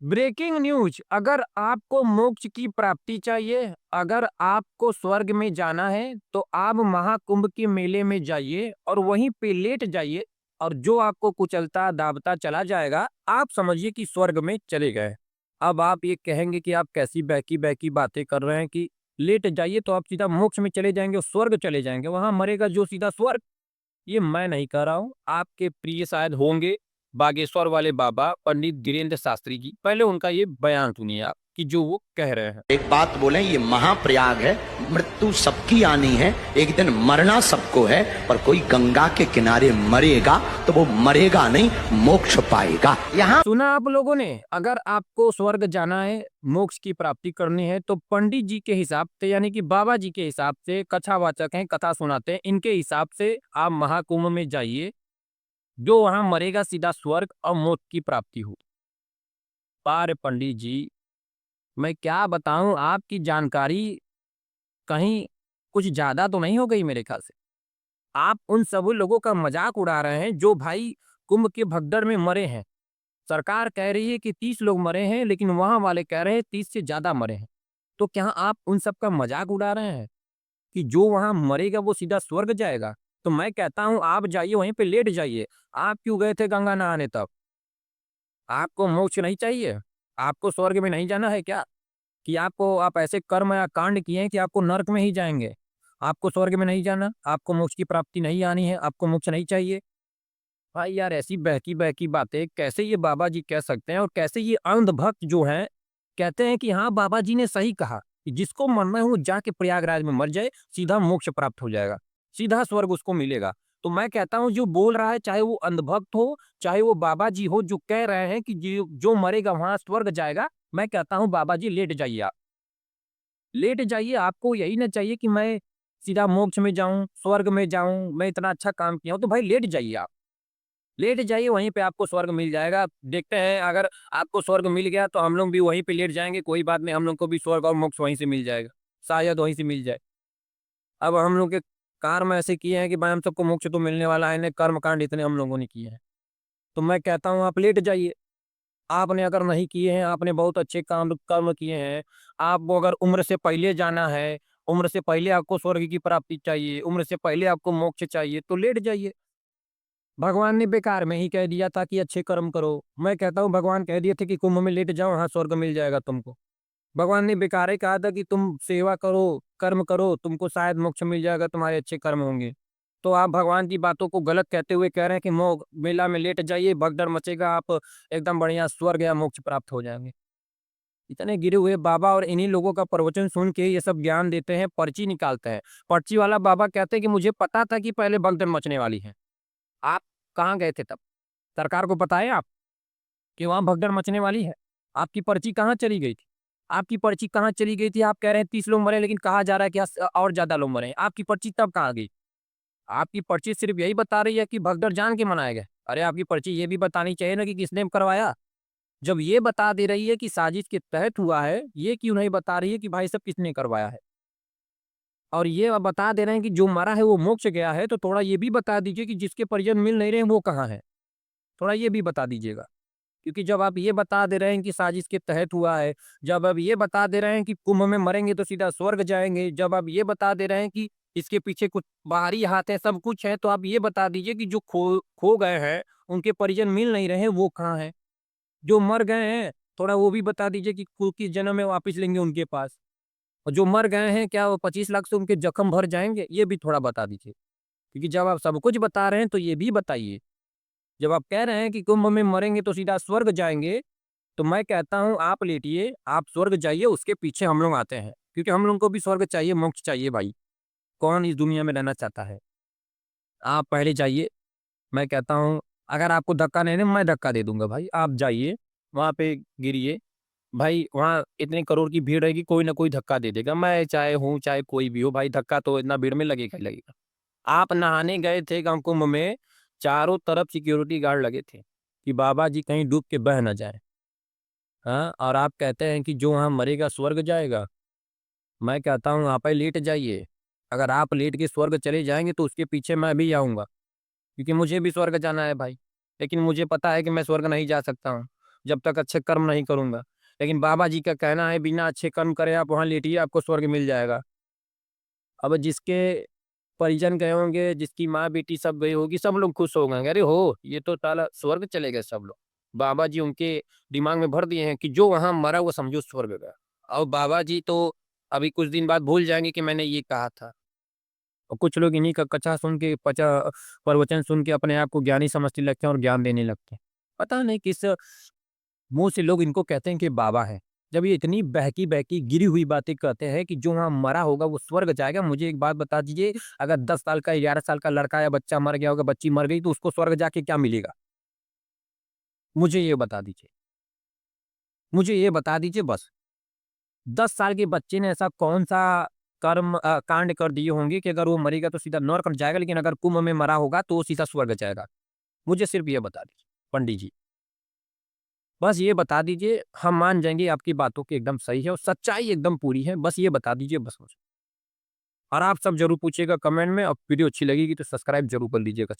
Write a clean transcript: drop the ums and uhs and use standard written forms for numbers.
Breaking news, अगर आपको मोक्ष की प्राप्ति चाहिए, अगर आपको स्वर्ग में जाना है तो आप महाकुंभ के मेले में जाइए और वहीं पे लेट जाइए। और जो आपको कुचलता दाबता चला जाएगा, आप समझिए कि स्वर्ग में चले गए। अब आप ये कहेंगे कि आप कैसी बहकी बहकी बातें कर रहे हैं कि लेट जाइए तो आप सीधा मोक्ष में चले जाएंगे, स्वर्ग चले जाएंगे, वहां मरेगा जो सीधा स्वर्ग। ये मैं नहीं कह रहा हूँ, आपके प्रिय शायद होंगे बागेश्वर वाले बाबा पंडित धीरेन्द्र शास्त्री जी। पहले उनका ये बयान सुनिए आप कि जो वो कह रहे हैं। एक बात बोले, ये महाप्रयाग है, मृत्यु सबकी आनी है, एक दिन मरना सबको है, पर कोई गंगा के किनारे मरेगा तो वो मरेगा नहीं, मोक्ष पाएगा। यहाँ सुना आप लोगों ने, अगर आपको स्वर्ग जाना है, मोक्ष की प्राप्ति करनी है, तो पंडित जी के हिसाब से यानी कि बाबा जी के हिसाब से, कथावाचक हैं, कथा सुनाते हैं, इनके हिसाब से आप महाकुंभ में जाइए। जो वहां मरेगा सीधा स्वर्ग और मोक्ष की प्राप्ति हो। पार पंडित जी, मैं क्या बताऊं, आपकी जानकारी कहीं कुछ ज्यादा तो नहीं हो गई मेरे ख्याल से। आप उन सभी लोगों का मजाक उड़ा रहे हैं जो भाई कुंभ के भगदड़ में मरे हैं। सरकार कह रही है कि 30 लोग मरे हैं, लेकिन वहां वाले कह रहे हैं 30 से ज्यादा मरे हैं। तो क्या आप उन सब का मजाक उड़ा रहे हैं कि जो वहां मरेगा वो सीधा स्वर्ग जाएगा? तो मैं कहता हूं आप जाइए, वहीं पे लेट जाइए। आप क्यों गए थे गंगा नहाने तब? आपको मोक्ष नहीं चाहिए? आपको स्वर्ग में नहीं जाना है क्या? कि आपको आप ऐसे कर्म या कांड किए हैं कि आपको नरक में ही जाएंगे? आपको स्वर्ग में नहीं जाना, आपको मोक्ष की प्राप्ति नहीं आनी है, आपको मोक्ष नहीं चाहिए? भाई यार, ऐसी बहकी बहकी बातें कैसे ये बाबा जी कह सकते हैं? और कैसे ये अंधभक्त जो हैं कहते हैं कि हाँ बाबा जी ने सही कहा कि जिसको मरना है वो जाके प्रयागराज में मर जाए, सीधा मोक्ष प्राप्त हो जाएगा, सीधा स्वर्ग उसको मिलेगा। तो मैं कहता हूँ जो बोल रहा है, चाहे वो अंधभक्त हो, चाहे वो बाबा जी हो, जो कह रहे हैं कि जो मरेगा वहां स्वर्ग जाएगा, मैं कहता हूँ बाबा जी लेट जाइए आप। लेट जाइए, आपको यही ना चाहिए कि मैं सीधा मोक्ष में जाऊं, स्वर्ग में जाऊं, मैं इतना अच्छा काम किया हूं, तो भाई लेट जाइए आप। लेट जाइए, वहीं पे आपको स्वर्ग मिल जाएगा। देखते हैं, अगर आपको स्वर्ग मिल गया तो हम लोग भी वहीं पे लेट जाएंगे, कोई बात नहीं, हम लोग को भी स्वर्ग और मोक्ष वहीं से मिल जाएगा, शायद वहीं से मिल जाए। अब हम लोग के कर्म ऐसे किए हैं कि भाई हम सबको मोक्ष तो मिलने वाला है, कर्म कांड इतने हम लोगों ने किए हैं। तो मैं कहता हूँ आप लेट जाइए। आपने अगर नहीं किए हैं, आपने बहुत अच्छे काम कर्म किए हैं, आपको अगर उम्र से पहले जाना है, उम्र से पहले आपको स्वर्ग की प्राप्ति चाहिए, उम्र से पहले आपको मोक्ष चाहिए, तो लेट जाइए। भगवान ने बेकार में ही कह दिया था कि अच्छे कर्म करो। मैं कहता हूँ भगवान कह दिए थे कि कुंभ में लेट जाओ, हाँ स्वर्ग मिल जाएगा तुमको। भगवान ने बेकार ही कहा था कि तुम सेवा करो, कर्म करो, तुमको शायद मोक्ष मिल जाएगा, तुम्हारे अच्छे कर्म होंगे। तो आप भगवान की बातों को गलत कहते हुए कह रहे हैं कि मो मेला में लेट जाइए, भगदड़ मचेगा, आप एकदम बढ़िया स्वर्ग या मोक्ष प्राप्त हो जाएंगे। इतने गिरे हुए बाबा और इन्हीं लोगों का प्रवचन सुन के ये सब ज्ञान देते हैं, पर्ची निकालते हैं। पर्ची वाला बाबा कहते हैं कि मुझे पता था कि पहले भगदड़ मचने वाली है। आप कहाँ गए थे तब? सरकार को पता है आप कि वहाँ भगदड़ मचने वाली है? आपकी पर्ची कहाँ चली गई थी? आपकी पर्ची कहाँ चली गई थी? आप कह रहे हैं 30 लोग मरे, लेकिन कहा जा रहा है कि और ज्यादा लोग मरे हैं। आपकी पर्ची तब कहाँ गई? आपकी पर्ची सिर्फ यही बता रही है कि भगदड़ जान के मनाया गया। अरे आपकी पर्ची ये भी बतानी चाहिए ना कि किसने करवाया। जब ये बता दे रही है कि साजिश के तहत हुआ है, ये क्यों नहीं बता रही है कि भाई सब किसने करवाया है? और ये अब बता दे रहे हैं कि जो मरा है वो मोक्ष गया है, तो थोड़ा ये भी बता दीजिए कि जिसके परिजन मिल नहीं रहे हैं वो कहाँ है। थोड़ा ये भी बता दीजिएगा। क्योंकि जब आप ये बता दे रहे हैं कि साजिश के तहत हुआ है, जब आप ये बता दे रहे हैं कि कुंभ में मरेंगे तो सीधा स्वर्ग जाएँगे, जब आप ये बता दे रहे हैं कि इसके पीछे कुछ बाहरी हाथ है, सब कुछ है, तो आप ये बता दीजिए कि जो खो खो गए हैं, उनके परिजन मिल नहीं रहे हैं, वो कहाँ हैं? जो मर गए हैं, थोड़ा वो भी बता दीजिए कि किस जन्म में वापस लेंगे उनके पास। और जो मर गए हैं, क्या वो 25 लाख से उनके जख्म भर जाएँगे? ये भी थोड़ा बता दीजिए। क्योंकि जब आप सब कुछ बता रहे हैं, तो ये भी बताइए। जब आप कह रहे हैं कि कुंभ में मरेंगे तो सीधा स्वर्ग जाएँगे, तो मैं कहता हूँ आप लेटिए, आप स्वर्ग जाइए, उसके पीछे हम लोग आते हैं। क्योंकि हम लोगों को भी स्वर्ग चाहिए, मोक्ष चाहिए भाई। कौन इस दुनिया में रहना चाहता है? आप पहले जाइए, मैं कहता हूँ अगर आपको धक्का नहीं देना, मैं धक्का दे दूँगा भाई। आप जाइए, वहाँ पे गिरिए। भाई वहाँ इतने करोड़ की भीड़ रहेगी, कोई ना कोई धक्का दे देगा। मैं चाहे हूँ, चाहे कोई भी हो भाई, धक्का तो इतना भीड़ में लगेगा ही लगेगा। आप नहाने गए थे गंगा कुंभ में, चारों तरफ सिक्योरिटी गार्ड लगे थे कि बाबा जी कहीं डूब के बह ना जाएँ। हाँ, और आप कहते हैं कि जो वहाँ मरेगा स्वर्ग जाएगा। मैं कहता हूँ आप ही लेट जाइए। अगर आप लेट के स्वर्ग चले जाएँगे तो उसके पीछे मैं भी आऊँगा, क्योंकि मुझे भी स्वर्ग जाना है भाई। लेकिन मुझे पता है कि मैं स्वर्ग नहीं जा सकता हूँ। जब तक अच्छे कर्म नहीं करूंगा। लेकिन बाबा जी का कहना है बिना अच्छे कर्म करे आप वहां लेटिए, आपको स्वर्ग मिल जाएगा। अब जिसके परिजन गए होंगे, जिसकी माँ बेटी सब गई होगी, सब लोग खुश हो गए, अरे हो ये तो साला स्वर्ग चले गए सब लोग। बाबा जी उनके दिमाग में भर दिए हैं कि जो वहां मरा वो समझो स्वर्ग गया। और बाबा जी तो अभी कुछ दिन बाद भूल जाएंगे कि मैंने ये कहा था। और कुछ लोग इन्हीं का कथा सुन के प्रवचन सुन के अपने आप को ज्ञानी समझने लगते हैं और ज्ञान देने लगते हैं। पता नहीं किस मुंह से लोग इनको कहते हैं कि बाबा है, जब ये इतनी बहकी बहकी गिरी हुई बातें कहते हैं कि जो वहां मरा होगा वो स्वर्ग जाएगा। मुझे एक बात बता दीजिए, अगर 10 साल का 11 साल का लड़का या बच्चा मर गया होगा, बच्ची मर गई, तो उसको स्वर्ग जाके क्या मिलेगा? मुझे ये बता दीजिए, मुझे ये बता दीजिए बस। 10 साल के बच्चे ने ऐसा कौन सा कांड कर दिए होंगे कि अगर वो मरेगा तो सीधा नरक जाएगा, लेकिन अगर कुंभ में मरा होगा तो वो सीधा स्वर्ग जाएगा? मुझे सिर्फ ये बता दीजिए पंडित जी, बस ये बता दीजिए, हम मान जाएंगे आपकी बातों की एकदम सही है और सच्चाई एकदम पूरी है। बस ये बता दीजिए बस मुझे। और आप सब जरूर पूछिएगा कमेंट में, और वीडियो अच्छी लगेगी तो सब्सक्राइब जरूर कर लीजिएगा।